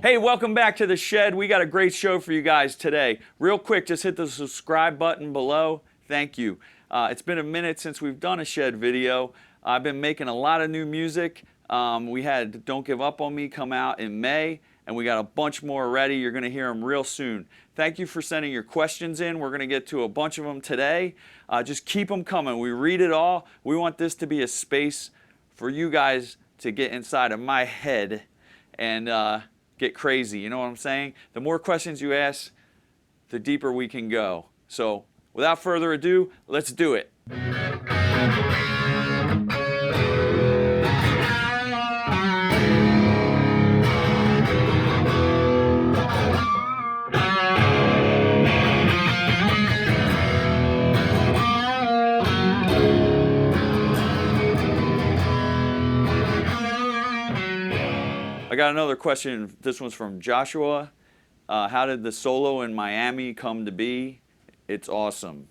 Hey, welcome back to The Shed. We got a great show for you guys today. Real quick, just hit the subscribe button below. Thank you. It's been a minute since we've done a Shed video. I've been making a lot of new music. We had Don't Give Up On Me come out in May, and we got a bunch more ready. You're going to hear them real soon. Thank you for sending your questions in. We're going to get to a bunch of them today. Just keep them coming. We read it all. We want this to be a space for you guys to get inside of my head and get crazy, you know what I'm saying? The more questions you ask, the deeper we can go. So, without further ado, let's do it. I got another question. This one's from Joshua. How did the solo in Miami come to be? It's awesome.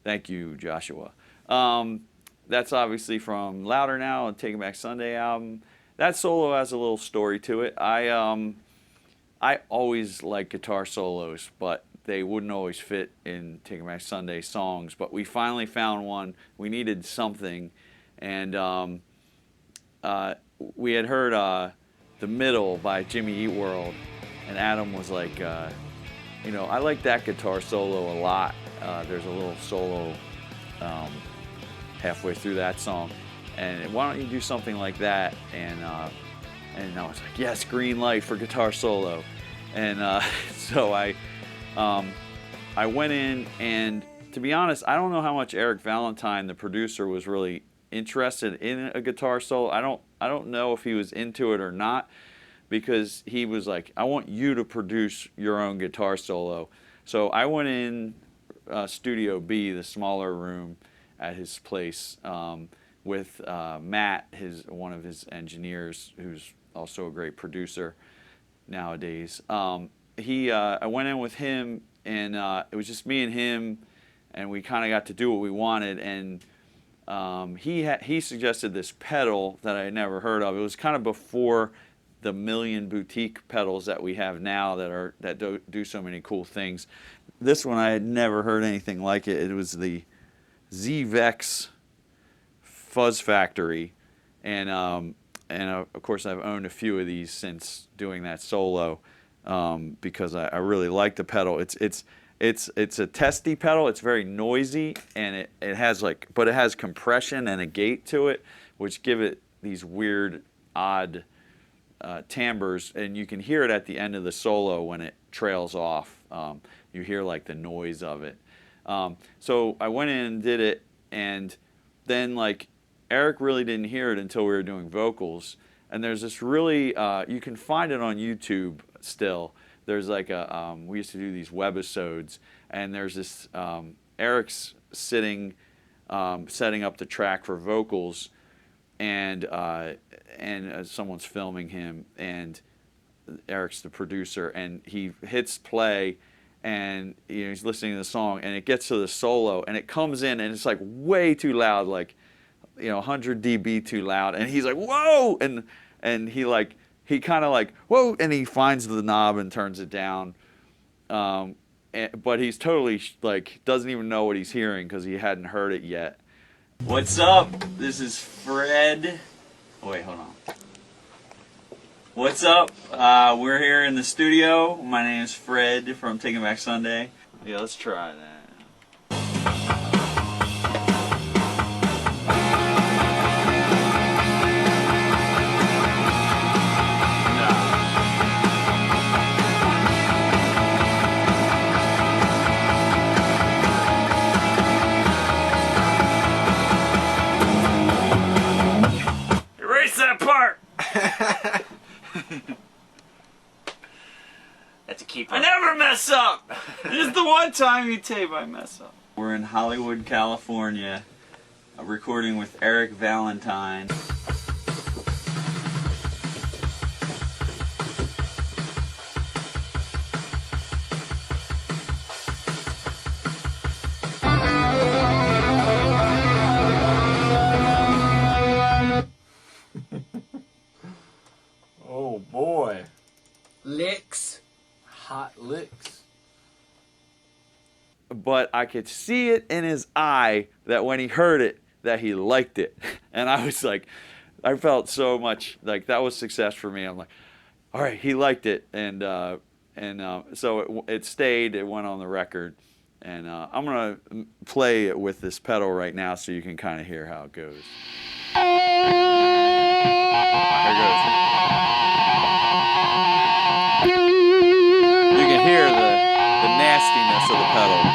Thank you, Joshua. That's obviously from Louder Now and Taking Back Sunday album. That solo has a little story to it. I always like guitar solos, but they wouldn't always fit in Taking Back Sunday songs. But we finally found one. We needed something, and we had heard The Middle by Jimmy Eat World, and Adam was like, you know, I like that guitar solo a lot. There's a little solo halfway through that song, and why don't you do something like that? And I was like, yes, green light for guitar solo. And so I went in, and to be honest, I don't know how much Eric Valentine, the producer, was really interested in a guitar solo. I don't know if he was into it or not, because he was like, I want you to produce your own guitar solo. So I went in Studio B, the smaller room at his place, with Matt, one of his engineers, who's also a great producer nowadays. I went in with him, and it was just me and him, and we kind of got to do what we wanted. And he suggested this pedal that I had never heard of. It was kind of before the million boutique pedals that we have now that do so many cool things. This one, I had never heard anything like it. It was the Z-Vex Fuzz Factory, and of course I've owned a few of these since doing that solo, because I really like the pedal. It's a testy pedal. It's very noisy, and it has compression and a gate to it, which give it these weird, odd timbres, and you can hear it at the end of the solo when it trails off. You hear like the noise of it. So I went in and did it, and then like Eric really didn't hear it until we were doing vocals. And there's this really, you can find it on YouTube still. There's like we used to do these webisodes, and there's this, Eric's setting up the track for vocals, and someone's filming him, and Eric's the producer, and he hits play, and you know, he's listening to the song, and it gets to the solo, and it comes in, and it's like way too loud, like, you know, 100 dB too loud, and he's like, whoa, and he kind of like, whoa, and he finds the knob and turns it down, but he's totally like doesn't even know what he's hearing because he hadn't heard it yet. What's up? This is Fred. Oh, wait, hold on. What's up? We're here in the studio. My name is Fred from Taking Back Sunday. Yeah, let's try that. That part. That's a keeper. I never mess up. This is the one time you tape I mess up. We're in Hollywood, California, recording with Eric Valentine. Oh boy. Lit. hot licks. But I could see it in his eye that when he heard it, that he liked it. And I was like, I felt so much like that was success for me. I'm like, all right, he liked it. And so it stayed, it went on the record. And I'm going to play it with this pedal right now so you can kind of hear how it goes. Here it goes. You can hear the nastiness of the pedal.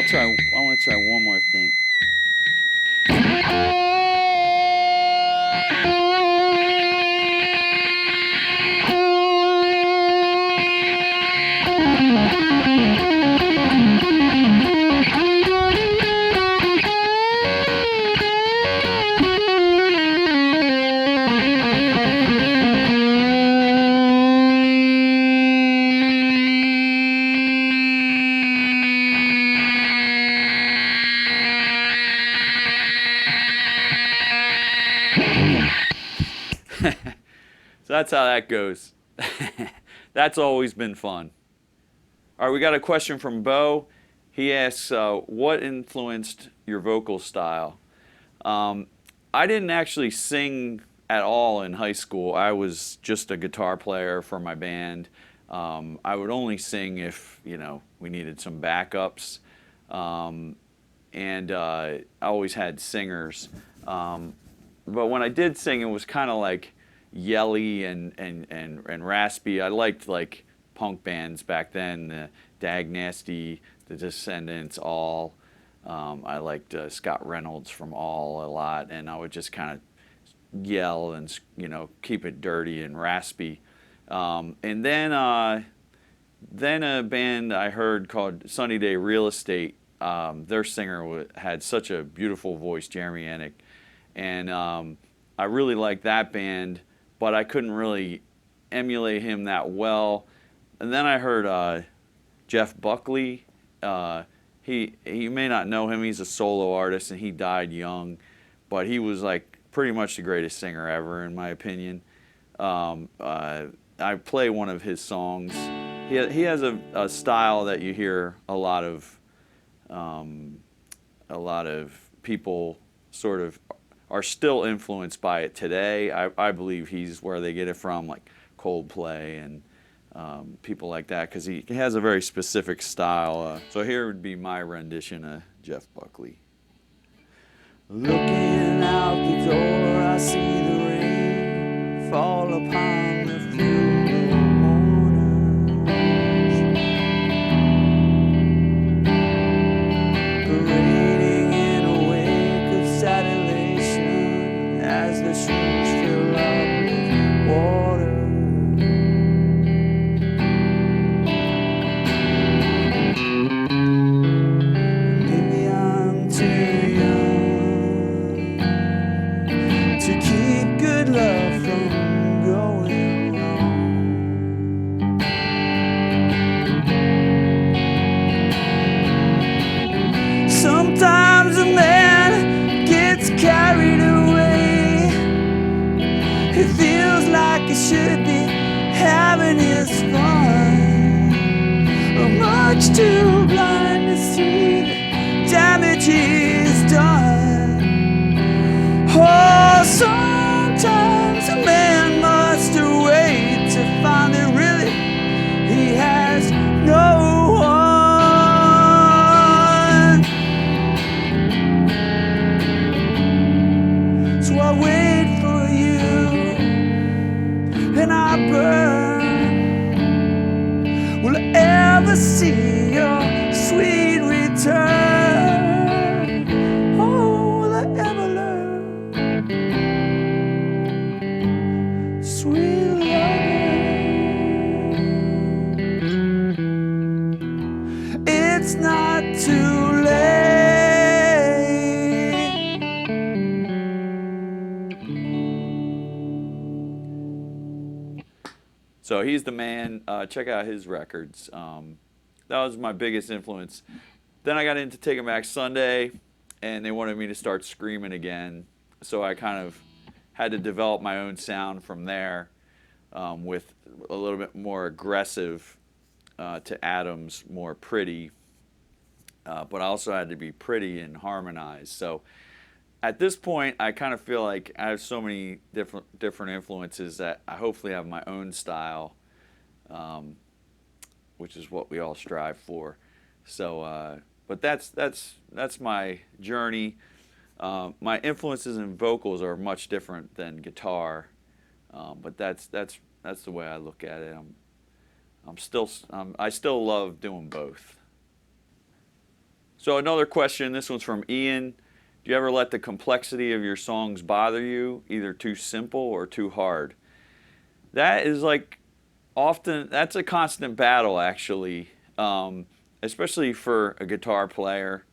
I want to try one more thing. So that's how that goes. That's always been fun. All right, we got a question from Bo. He asks, what influenced your vocal style? I didn't actually sing at all in high school. I was just a guitar player for my band. I would only sing if, we needed some backups. And I always had singers. But when I did sing, it was kind of like yelly and raspy. I liked like punk bands back then, the Dag Nasty, the Descendants, All. I liked Scott Reynolds from All a lot, and I would just kind of yell and keep it dirty and raspy. And then a band I heard called Sunny Day Real Estate. Their singer had such a beautiful voice, Jeremy Ennick, and I really liked that band, but I couldn't really emulate him that well. And then I heard Jeff Buckley. You may not know him. He's a solo artist, and he died young, but he was like pretty much the greatest singer ever, in my opinion. I play one of his songs. He has a style that you hear a lot of people sort of are still influenced by it today. I believe he's where they get it from, like Coldplay and people like that, because he has a very specific style. So here would be my rendition of Jeff Buckley. Looking out the door, I see the rain fall upon the field of mourners, parading in a wake of sad elation as the streets fill up with water. Maybe I'm too young to keep good love from going wrong. Sometimes a man gets carried away. He feels like he should be having his fun, but much too blind to see a man must wait to find that really he has no one. So I wait for you and I burn. Will I ever see your sweet return? Oh, will I ever learn? Sweet loving, it's not too late. So he's the man. Check out his records. That was my biggest influence. Then I got into Taking Back Sunday, and they wanted me to start screaming again. So I kind of had to develop my own sound from there, with a little bit more aggressive to Adam's more pretty. But I also had to be pretty and harmonized. So at this point, I kind of feel like I have so many different influences that I hopefully have my own style, which is what we all strive for. So, but that's my journey. My influences in vocals are much different than guitar, but that's the way I look at it. I still love doing both. So another question. This one's from Ian. Do you ever let the complexity of your songs bother you, either too simple or too hard? That is like often, that's a constant battle actually, especially for a guitar player.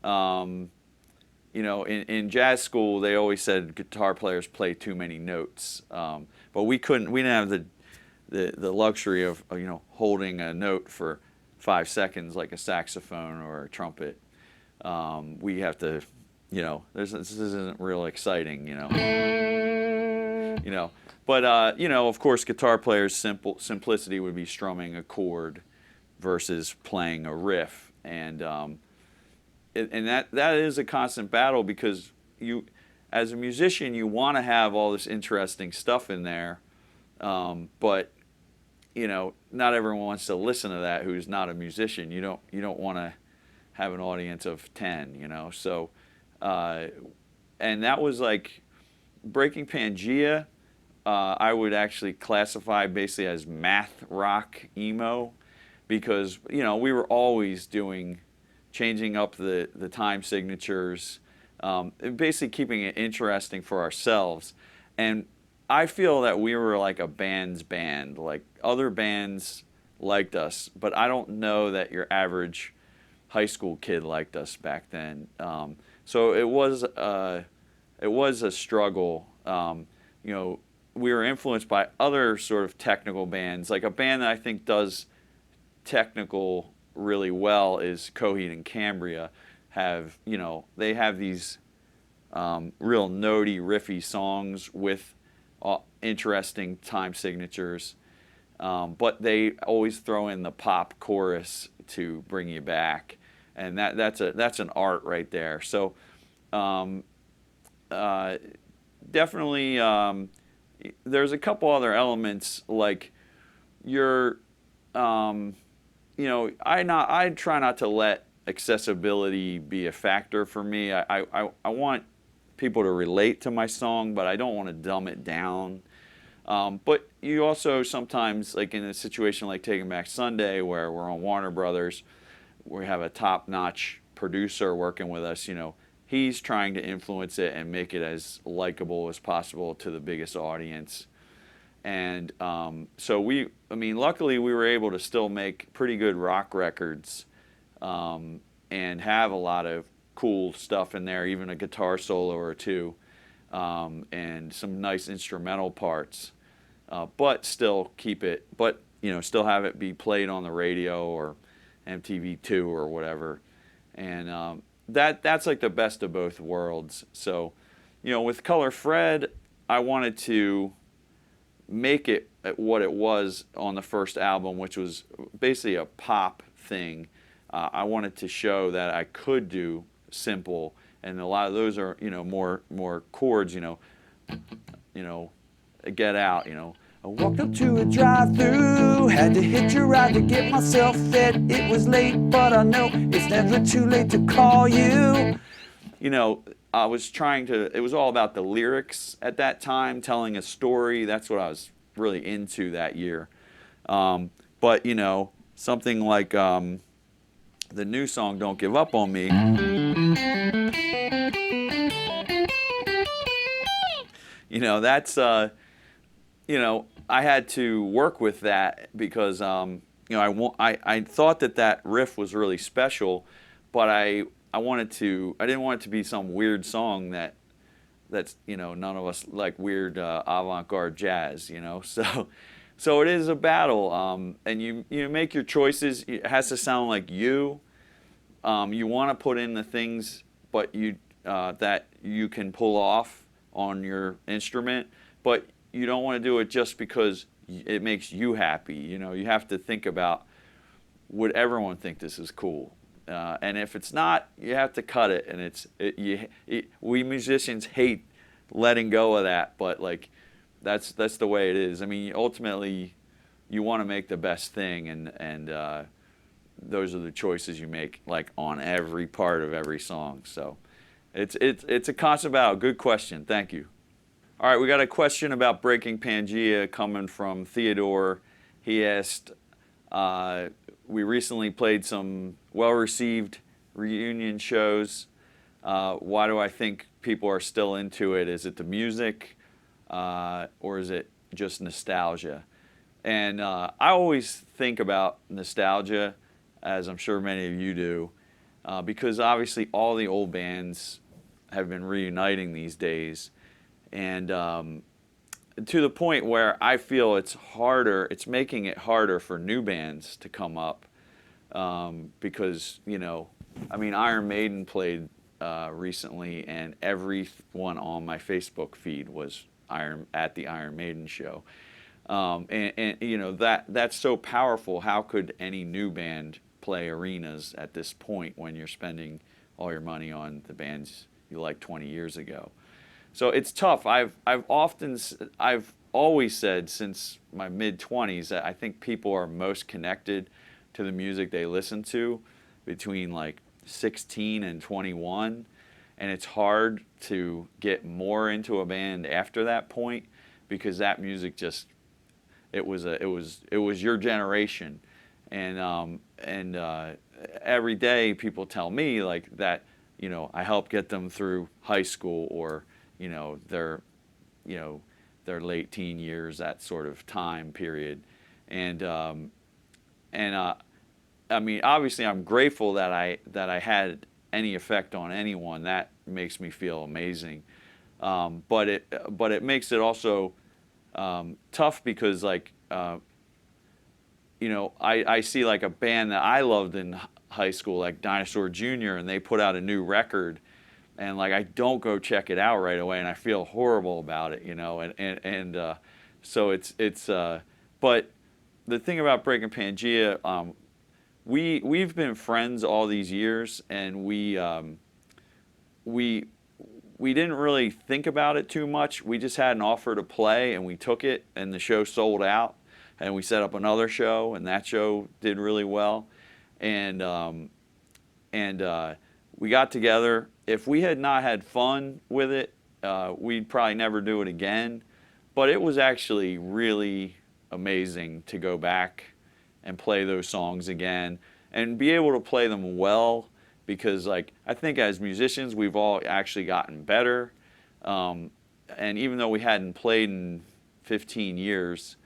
You know, in jazz school, they always said guitar players play too many notes, but we didn't have the luxury of holding a note for 5 seconds like a saxophone or a trumpet. We have to. This isn't real exciting, But of course, guitar players' simplicity would be strumming a chord versus playing a riff, and that is a constant battle because as a musician, you want to have all this interesting stuff in there, but not everyone wants to listen to that who's not a musician. You don't want to have an audience of 10, so. And that was like Breaking Pangaea. I would actually classify basically as math rock emo because we were always changing up the time signatures, basically keeping it interesting for ourselves. And I feel that we were like a band's band. Like other bands liked us, but I don't know that your average high school kid liked us back then. So it was a struggle. We were influenced by other sort of technical bands. Like a band that I think does technical really well is Coheed and Cambria. They have these real notey, riffy songs with interesting time signatures, but they always throw in the pop chorus to bring you back. And that's an art right there. So definitely there's a couple other elements like I try not to let accessibility be a factor for me. I want people to relate to my song, but I don't want to dumb it down. But you also sometimes, like in a situation like Taking Back Sunday, where we're on Warner Brothers, we have a top-notch producer working with us, he's trying to influence it and make it as likable as possible to the biggest audience. And so luckily we were able to still make pretty good rock records and have a lot of cool stuff in there, even a guitar solo or two, and some nice instrumental parts, but still still have it be played on the radio or MTV2 or whatever, and that's like the best of both worlds. So, with Color Fred, I wanted to make it what it was on the first album, which was basically a pop thing. I wanted to show that I could do simple, and a lot of those are more chords, get out, you know. I walked up to a drive-through, had to hitch a ride to get myself fed. It was late, but I know it's never too late to call you. You know, I was trying to, it was all about the lyrics at that time, telling a story. That's what I was really into that year. But, you know, something like the new song, Don't Give Up on Me. You know, that's, you know, I had to work with that because, you know, I thought that that riff was really special, but I wanted to, I didn't want it to be some weird song that's, you know, none of us like weird avant-garde jazz, you know. So it is a battle, and you make your choices. It has to sound like you. You want to put in the things, but that you can pull off on your instrument, but you don't want to do it just because it makes you happy. You know, you have to think about, would everyone think this is cool? And if it's not, you have to cut it. And we musicians hate letting go of that, but like that's the way it is. I mean, ultimately, you want to make the best thing, and those are the choices you make, like on every part of every song. So it's a constant battle. Good question. Thank you. All right, we got a question about Breaking Pangaea coming from Theodore. He asked, we recently played some well-received reunion shows. Why do I think people are still into it? Is it the music, or is it just nostalgia? And I always think about nostalgia, as I'm sure many of you do, because obviously all the old bands have been reuniting these days. And to the point where I feel it's making it harder for new bands to come up, because, you know, I mean, Iron Maiden played recently, and everyone on my Facebook feed was at the Iron Maiden show. And you know, that's so powerful. How could any new band play arenas at this point when you're spending all your money on the bands you liked 20 years ago? So it's tough. I've always said since my mid-20s that I think people are most connected to the music they listen to between like 16 and 21, and it's hard to get more into a band after that point, because that music just it was your generation, and every day people tell me like that, you know, I helped get them through high school, or you know, their late teen years, that sort of time period. And I mean, obviously I'm grateful that I had any effect on anyone. That makes me feel amazing. But it makes it also tough, because like you know, I see like a band that I loved in high school, like Dinosaur Jr., and they put out a new record, and like I don't go check it out right away, and I feel horrible about it, you know, and so it's but the thing about Breaking Pangaea, we've been friends all these years, and we didn't really think about it too much. We just had an offer to play, and we took it, and the show sold out, and we set up another show, and that show did really well, and we got together. If we had not had fun with it, we'd probably never do it again. But it was actually really amazing to go back and play those songs again and be able to play them well, because like I think as musicians we've all actually gotten better. And even though we hadn't played in 15 years,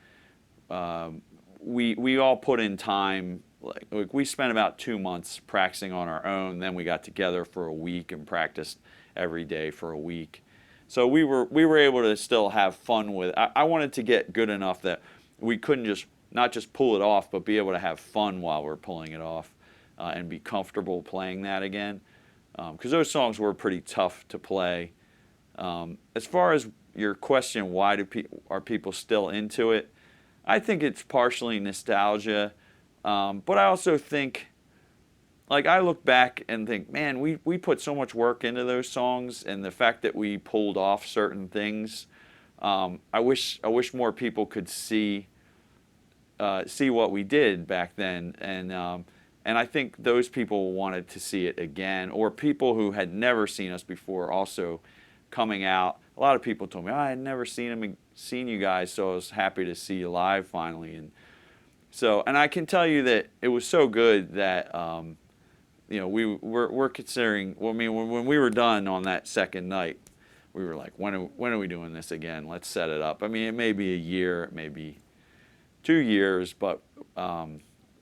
we all put in time. Like we spent about 2 months practicing on our own. Then we got together for a week and practiced every day for a week. So we were able to still have fun with it. I wanted to get good enough that we couldn't not just pull it off, but be able to have fun while we're pulling it off, and be comfortable playing that again. Because those songs were pretty tough to play. As far as your question, why are people still into it? I think it's partially nostalgia. But I also think, like, I look back and think, man, we put so much work into those songs, and the fact that we pulled off certain things, I wish more people could see what we did back then, and I think those people wanted to see it again, or people who had never seen us before also coming out. A lot of people told me, I had never seen you guys, so I was happy to see you live finally. And I can tell you that it was so good that we're considering. Well, I mean, when we were done on that second night, we were like, when are we doing this again? Let's set it up. I mean, it may be a year, it may be 2 years, but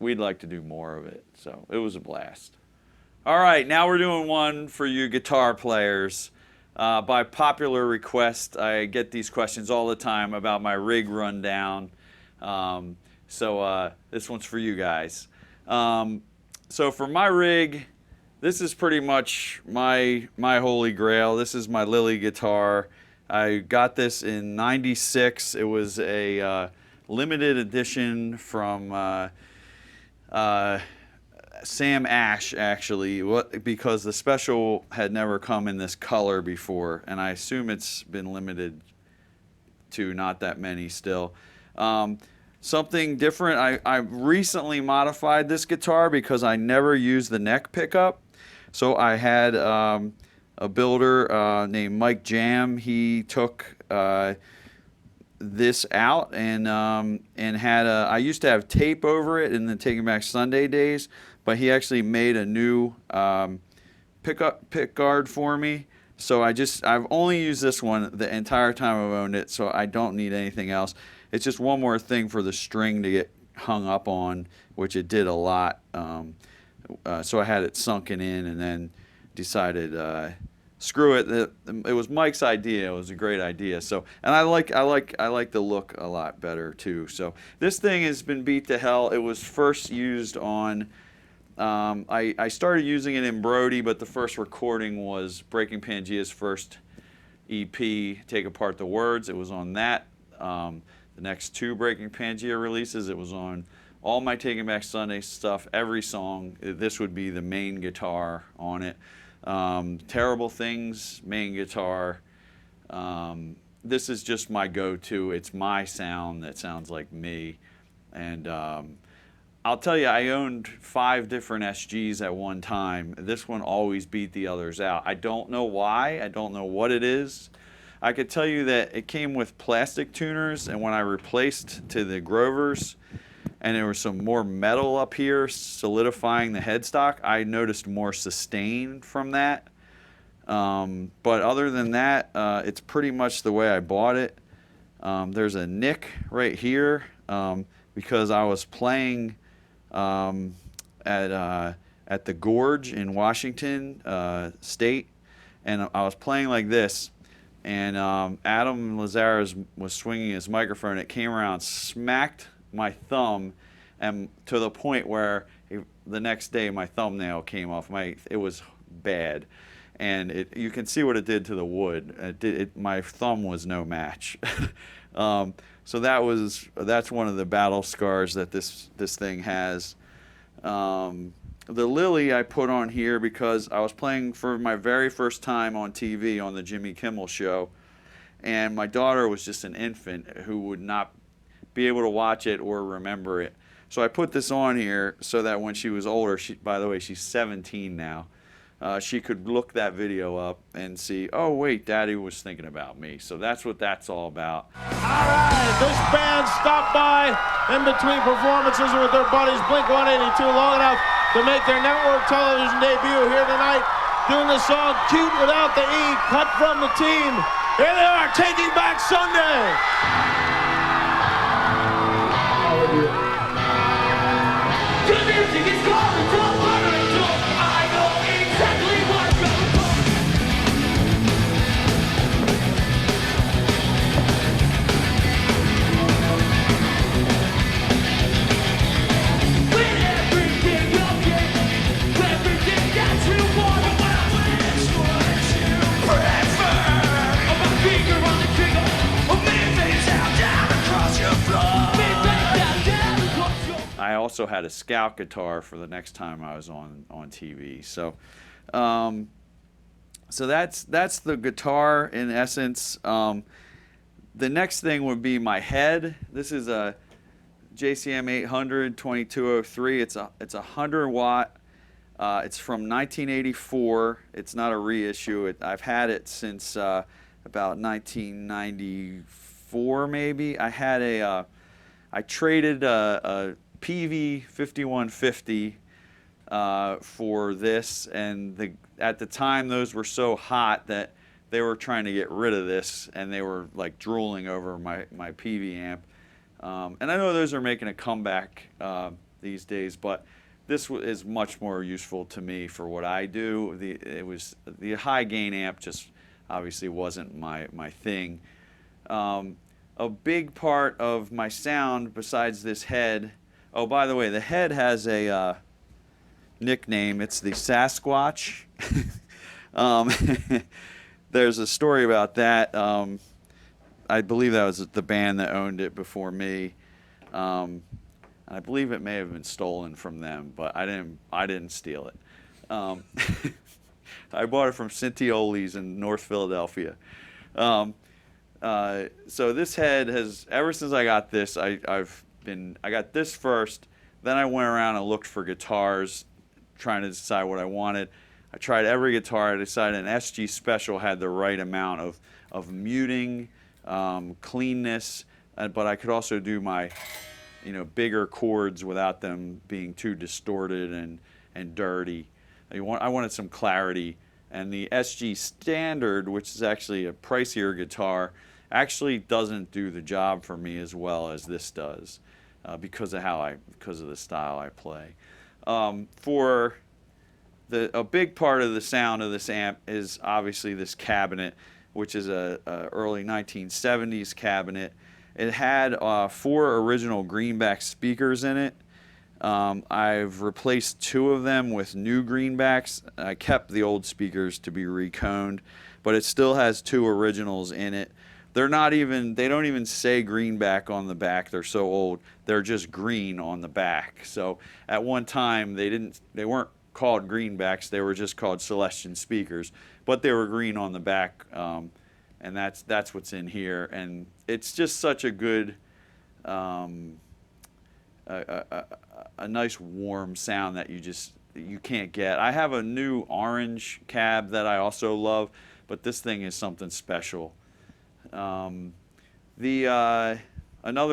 we'd like to do more of it. So it was a blast. All right, now we're doing one for you guitar players. By popular request, I get these questions all the time about my rig rundown. So this one's for you guys. So for my rig, this is pretty much my holy grail. This is my Lily guitar. I got this in '96. It was a limited edition from Sam Ash, actually, because the special had never come in this color before, and I assume it's been limited to not that many still. Something different, I recently modified this guitar because I never used the neck pickup. So I had a builder named Mike Jam. He took this out and had I used to have tape over it in the Taking Back Sunday days, but he actually made a new pick guard for me. So I've only used this one the entire time I've owned it, so I don't need anything else. It's just one more thing for the string to get hung up on, which it did a lot. So I had it sunken in and then decided screw it. It was Mike's idea. It was a great idea. So, and I like the look a lot better too. So this thing has been beat to hell. It was first used on. I started using it in Brody, but the first recording was Breaking Pangaea's first EP, Take Apart the Words. It was on that. The next 2 Breaking Pangaea releases, it was on all my Taking Back Sunday stuff, every song. This would be the main guitar on it. Terrible Things, main guitar. This is just my go-to. It's my sound that sounds like me. And I'll tell you, I owned 5 different SGs at one time. This one always beat the others out. I don't know why. I don't know what it is. I could tell you that it came with plastic tuners, and when I replaced to the Grovers, and there was some more metal up here solidifying the headstock, I noticed more sustain from that. But other than that, it's pretty much the way I bought it. There's a nick right here because I was playing at the Gorge in Washington State, and I was playing like this. And Adam Lazarus was swinging his microphone. It came around, smacked my thumb, and to the point where the next day my thumbnail came off. It was bad, and you can see what it did to the wood. My thumb was no match. So that's one of the battle scars that this thing has. The Lily I put on here because I was playing for my very first time on TV on the Jimmy Kimmel Show, and my daughter was just an infant who would not be able to watch it or remember it. So I put this on here so that when she was older, by the way, she's 17 now, she could look that video up and see, oh wait, Daddy was thinking about me. So that's what that's all about. All right, this band stopped by in between performances with their buddies Blink-182 long enough to make their network television debut here tonight, doing the song Cute Without the E, cut from the team. Here they are, Taking Back Sunday. The music is calling, don't worry, I know exactly what goes on. With everything you get, everything that you want, which would you prefer? My finger on the trigger, me face out down across your floor. I also had a Scout guitar for the next time I was on TV. So, so that's the guitar in essence. The next thing would be my head. This is a JCM 800 2203. It's a 100 watt. It's from 1984. It's not a reissue. I've had it since about 1994 maybe. I traded a PV 5150 for this, and at the time those were so hot that they were trying to get rid of this, and they were like drooling over my PV amp. And I know those are making a comeback these days, but this is much more useful to me for what I do. The high gain amp just obviously wasn't my thing. A big part of my sound besides this head. Oh, by the way, the head has a nickname. It's the Sasquatch. There's a story about that. I believe that was the band that owned it before me. I believe it may have been stolen from them, but I didn't steal it. I bought it from Cintioli's in North Philadelphia. So this head has, ever since I got this, I got this first, then I went around and looked for guitars, trying to decide what I wanted. I tried every guitar. I decided an SG Special had the right amount of muting, cleanness, but I could also do my bigger chords without them being too distorted and dirty. I wanted some clarity, and the SG Standard, which is actually a pricier guitar, actually doesn't do the job for me as well as this does, because of the style I play. For a big part of the sound of this amp is obviously this cabinet, which is a early 1970s cabinet. It had 4 original greenback speakers in it. I've replaced 2 of them with new greenbacks. I kept the old speakers to be reconed, but it still has 2 originals in it. They don't even say greenback on the back. They're so old. They're just green on the back. So at one time they weren't called greenbacks. They were just called Celestion speakers, but they were green on the back. And that's what's in here, and it's just such a good, a nice warm sound that you can't get. I have a new orange cab that I also love, but this thing is something special. Another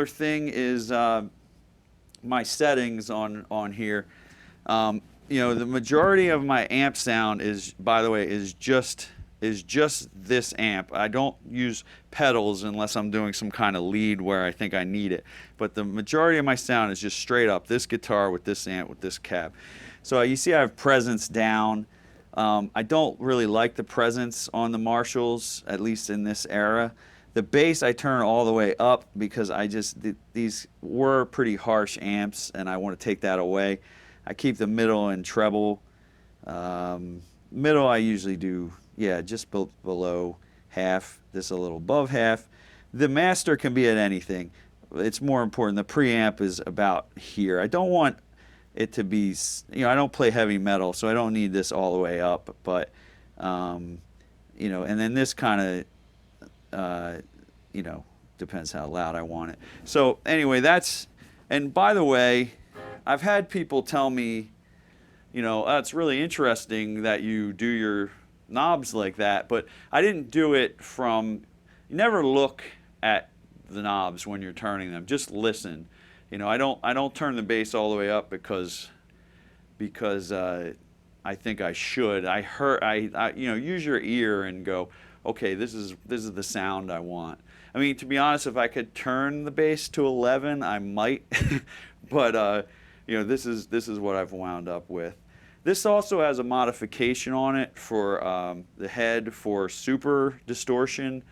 thing is my settings on here. The majority of my amp sound is just this amp. I don't use pedals unless I'm doing some kind of lead where I think I need it. But the majority of my sound is just straight up this guitar with this amp with this cab. So you see I have presence down. I don't really like the presence on the Marshalls, at least in this era. The bass I turn all the way up because these were pretty harsh amps and I want to take that away. I keep the middle and treble. Middle I usually do, just below half, this a little above half. The master can be at anything. It's more important. The preamp is about here. I don't want it to be, I don't play heavy metal, so I don't need this all the way up, but, and then this kind of, depends how loud I want it. So anyway, and by the way, I've had people tell me, it's really interesting that you do your knobs like that, but I didn't do it you never look at the knobs when you're turning them, just listen. I don't turn the bass all the way up because I think I should. Use your ear and go, okay, this is the sound I want. I mean, to be honest, if I could turn the bass to 11, I might, but this is what I've wound up with. This also has a modification on it for the head for super distortion.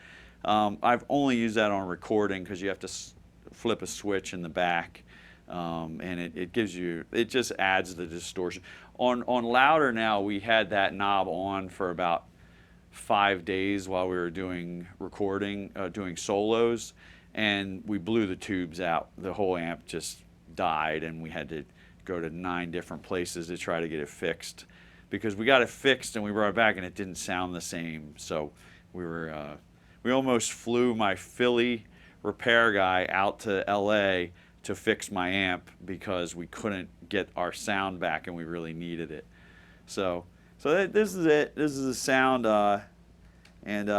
I've only used that on recording because you have to flip a switch in the back, and it just adds the distortion. On louder now, we had that knob on for about 5 days while we were doing solos, and we blew the tubes out. The whole amp just died, and we had to go to 9 different places to try to get it fixed, because we got it fixed and we brought it back and it didn't sound the same. So we we almost flew my Philly repair guy out to LA to fix my amp because we couldn't get our sound back and we really needed it. So this is it. This is the sound, and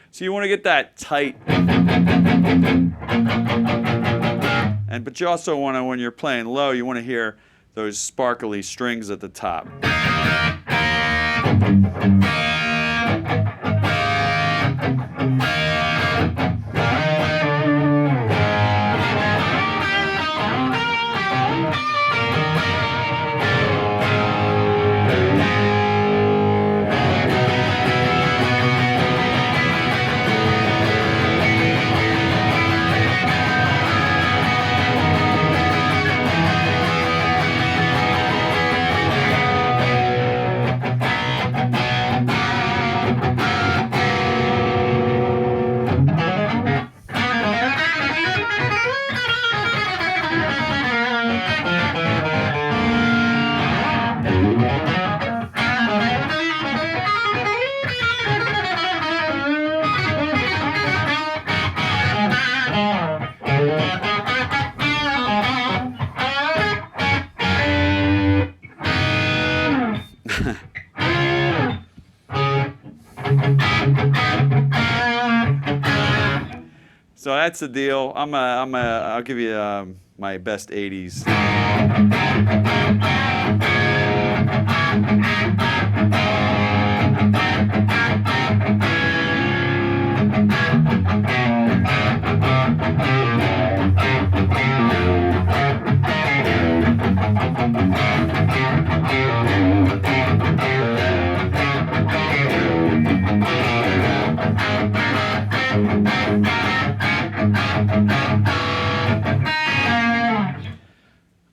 so you want to get that tight, but you also want to, when you're playing low, you want to hear those sparkly strings at the top. So that's the deal. I'll give you my best 80s.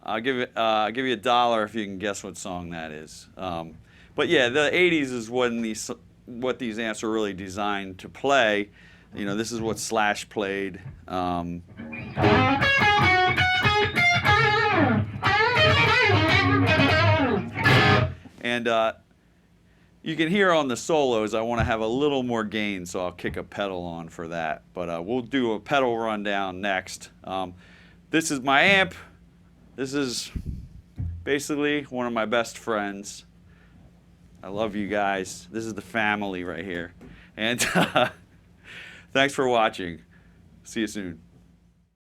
I'll give you $1 if you can guess what song that is. But yeah, the 80s is when what these amps are really designed to play. You know, this is what Slash played. And you can hear on the solos, I want to have a little more gain, so I'll kick a pedal on for that. But we'll do a pedal rundown next. This is my amp. This is basically one of my best friends. I love you guys. This is the family right here. And thanks for watching. See you soon.